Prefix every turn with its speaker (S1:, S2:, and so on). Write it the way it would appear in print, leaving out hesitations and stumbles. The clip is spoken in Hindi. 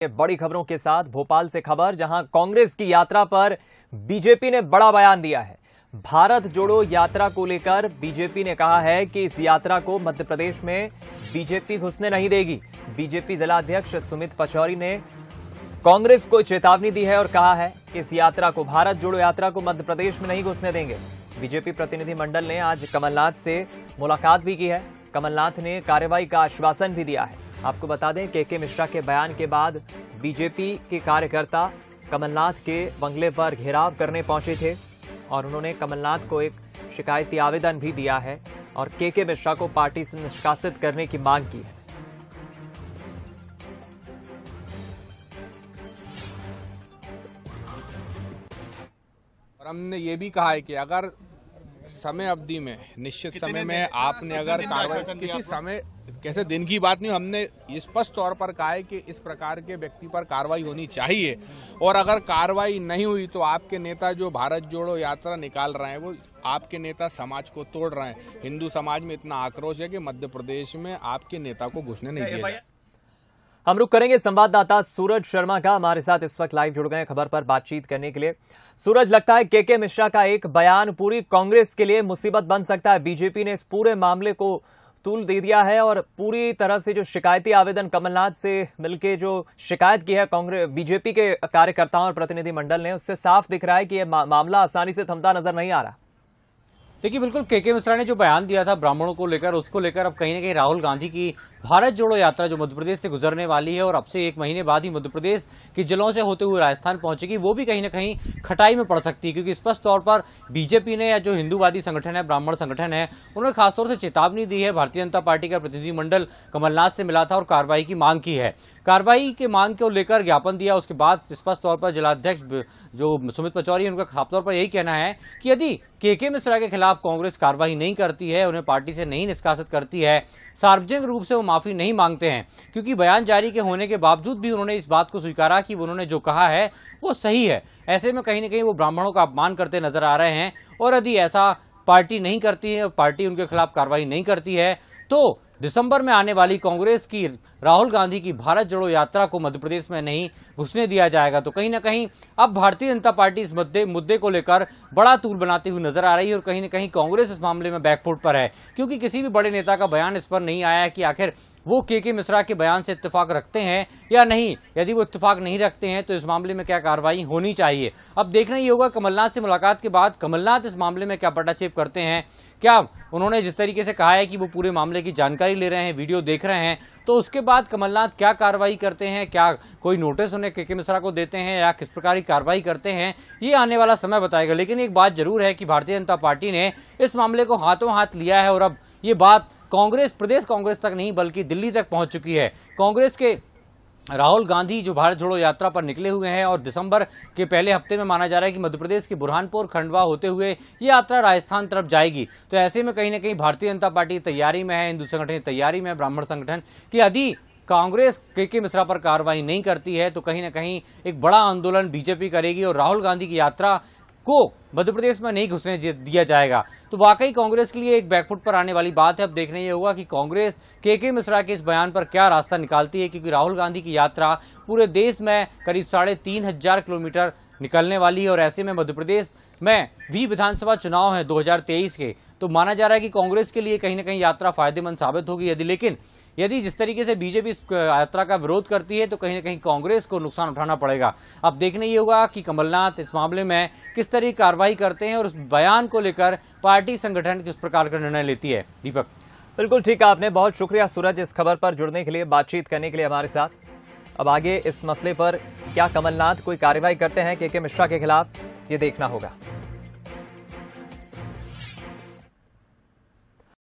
S1: बड़ी खबरों के साथ भोपाल से खबर, जहां कांग्रेस की यात्रा पर बीजेपी ने बड़ा बयान दिया है। भारत जोड़ो यात्रा को लेकर बीजेपी ने कहा है कि इस यात्रा को मध्य प्रदेश में बीजेपी घुसने नहीं देगी। बीजेपी जिलाध्यक्ष सुमित पचौरी ने कांग्रेस को चेतावनी दी है और कहा है कि इस यात्रा को, भारत जोड़ो यात्रा को मध्य प्रदेश में नहीं घुसने देंगे। बीजेपी प्रतिनिधि मंडल ने आज कमलनाथ से मुलाकात भी की है। कमलनाथ ने कार्रवाई का आश्वासन भी दिया है। आपको बता दें, के मिश्रा के बयान के बाद बीजेपी के कार्यकर्ता कमलनाथ के बंगले पर घेराव करने पहुंचे थे और उन्होंने कमलनाथ को एक शिकायती आवेदन भी दिया है और के मिश्रा को पार्टी से निष्कासित करने की मांग की है।
S2: और हमने ये भी कहा है कि अगर समय अवधि में, निश्चित समय में आपने अगर कार्रवाई, किसी समय, कैसे दिन की बात नहीं, हमने स्पष्ट तौर पर कहा है कि इस प्रकार के व्यक्ति पर कार्रवाई होनी चाहिए। और अगर कार्रवाई नहीं हुई तो आपके नेता जो भारत जोड़ो यात्रा निकाल रहे हैं, वो आपके नेता समाज को तोड़ रहे हैं। हिंदू समाज में इतना आक्रोश है कि मध्य प्रदेश में आपके नेता को घुसने नहीं दिया जाए।
S1: हम रुक करेंगे संवाददाता सूरज शर्मा का, हमारे साथ इस वक्त लाइव जुड़ गए खबर पर बातचीत करने के लिए। सूरज, लगता है के मिश्रा का एक बयान पूरी कांग्रेस के लिए मुसीबत बन सकता है। बीजेपी ने इस पूरे मामले को तूल दे दिया है और पूरी तरह से जो शिकायती आवेदन कमलनाथ से मिलकर जो शिकायत की है कांग्रेस बीजेपी के कार्यकर्ताओं और प्रतिनिधि मंडल ने, उससे साफ दिख रहा है कि यह मामला आसानी से थमता नजर नहीं आ रहा।
S3: देखिए, बिल्कुल के मिश्रा ने जो बयान दिया था ब्राह्मणों को लेकर, उसको लेकर अब कहीं न कहीं राहुल गांधी की भारत जोड़ो यात्रा जो मध्य प्रदेश से गुजरने वाली है और अब से एक महीने बाद ही मध्य प्रदेश की जिलों से होते हुए राजस्थान पहुंचेगी, वो भी कहीं न कहीं खटाई में पड़ सकती है। क्योंकि स्पष्ट तौर पर बीजेपी ने, या जो हिंदूवादी संगठन है, ब्राह्मण संगठन है, उन्होंने खासतौर से चेतावनी दी है। भारतीय जनता पार्टी का प्रतिनिधिमंडल कमलनाथ से मिला था और कार्रवाई की मांग की है। कार्रवाई के मांग को लेकर ज्ञापन दिया, उसके बाद स्पष्ट तौर पर जिलाध्यक्ष जो सुमित पचौरी, उनका साफ तौर पर यही कहना है कि यदि के मिश्रा के खिलाफ कांग्रेस कार्रवाई नहीं करती है, उन्हें पार्टी से नहीं निष्कासित करती है, सार्वजनिक रूप से वो माफी नहीं मांगते हैं। क्योंकि बयान जारी के होने के बावजूद भी उन्होंने इस बात को स्वीकारा कि उन्होंने जो कहा है वो सही है। ऐसे में कहीं न कहीं वो ब्राह्मणों का अपमान करते नजर आ रहे हैं और यदि ऐसा पार्टी नहीं करती है, पार्टी उनके खिलाफ कार्रवाई नहीं करती है, तो दिसंबर में आने वाली कांग्रेस की, राहुल गांधी की भारत जोड़ो यात्रा को मध्य प्रदेश में नहीं घुसने दिया जाएगा। तो कहीं ना कहीं अब भारतीय जनता पार्टी इस मुद्दे को लेकर बड़ा तूल बनाती हुई नजर आ रही है और कहीं ना कहीं कांग्रेस इस मामले में बैकफुट पर है। क्योंकि किसी भी बड़े नेता का बयान इस पर नहीं आया है कि आखिर वो के मिश्रा के बयान से इत्तेफाक रखते हैं या नहीं। यदि वो इत्तेफाक नहीं रखते हैं तो इस मामले में क्या कार्रवाई होनी चाहिए। अब देखना ही होगा कमलनाथ से मुलाकात के बाद कमलनाथ इस मामले में क्या पटाक्षेप करते हैं। क्या उन्होंने जिस तरीके से कहा है कि वो पूरे मामले की जानकारी ले रहे हैं, वीडियो देख रहे हैं, तो उसके बाद कमलनाथ क्या कार्रवाई करते हैं, क्या कोई नोटिस उन्हें के मिश्रा को देते हैं या किस प्रकार की कार्रवाई करते हैं, ये आने वाला समय बताएगा। लेकिन एक बात जरूर है कि भारतीय जनता पार्टी ने इस मामले को हाथों हाथ लिया है और अब ये बात कांग्रेस, प्रदेश कांग्रेस तक नहीं बल्कि दिल्ली तक पहुंच चुकी है। कांग्रेस के राहुल गांधी जो भारत जोड़ो यात्रा पर निकले हुए हैं और दिसंबर के पहले हफ्ते में माना जा रहा है कि मध्य प्रदेश के बुरहानपुर, खंडवा होते हुए ये यात्रा राजस्थान तरफ जाएगी। तो ऐसे में कहीं ना कहीं भारतीय जनता पार्टी तैयारी में है, हिंदू संगठन तैयारी में है, ब्राह्मण संगठन कि यदि कांग्रेस के मिश्रा पर कार्रवाई नहीं करती है तो कहीं ना कहीं एक बड़ा आंदोलन बीजेपी करेगी और राहुल गांधी की यात्रा को मध्य प्रदेश में नहीं घुसने दिया जाएगा। तो वाकई कांग्रेस के लिए एक बैकफुट पर आने वाली बात है। अब देखने ये होगा कि कांग्रेस के मिश्रा के इस बयान पर क्या रास्ता निकालती है। क्योंकि राहुल गांधी की यात्रा पूरे देश में करीब 3,500 किलोमीटर निकलने वाली है और ऐसे में मध्य प्रदेश में भी विधानसभा चुनाव है 2023 के, तो माना जा रहा है कि कांग्रेस के लिए कहीं ना कहीं यात्रा फायदेमंद साबित होगी। यदि जिस तरीके से बीजेपी इस यात्रा का विरोध करती है तो कहीं ना कहीं कांग्रेस को नुकसान उठाना पड़ेगा। अब देखने ये होगा कि कमलनाथ इस मामले में किस तरह की कार्रवाई करते हैं और उस बयान को लेकर पार्टी संगठन किस प्रकार का निर्णय लेती है। दीपक,
S1: बिल्कुल ठीक है आपने, बहुत शुक्रिया सूरज इस खबर पर जुड़ने के लिए, बातचीत करने के लिए हमारे साथ। अब आगे इस मसले पर क्या कमलनाथ कोई कार्रवाई करते हैं के मिश्रा के खिलाफ, ये देखना होगा।